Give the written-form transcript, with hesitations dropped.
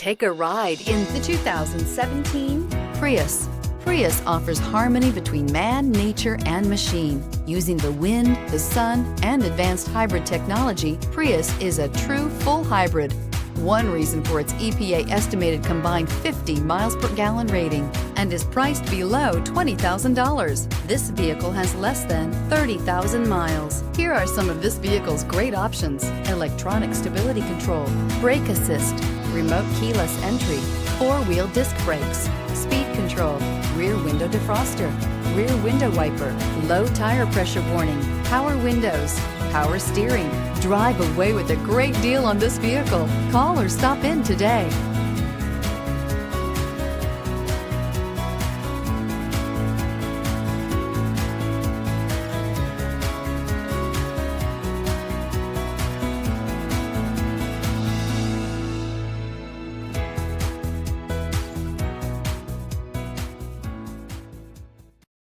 Take a ride in the 2017 Prius. Prius offers harmony between man, nature, and machine. Using the wind, the sun, and advanced hybrid technology, Prius is a true full hybrid. One reason for its EPA estimated combined 50 miles per gallon rating and is priced below $20,000. This vehicle has less than 30,000 miles. Here are some of this vehicle's great options: electronic stability control, brake assist, remote keyless entry, four-wheel disc brakes, speed control, rear window defroster, rear window wiper, low tire pressure warning, power windows, power steering. Drive away with a great deal on this vehicle. Call or stop in today.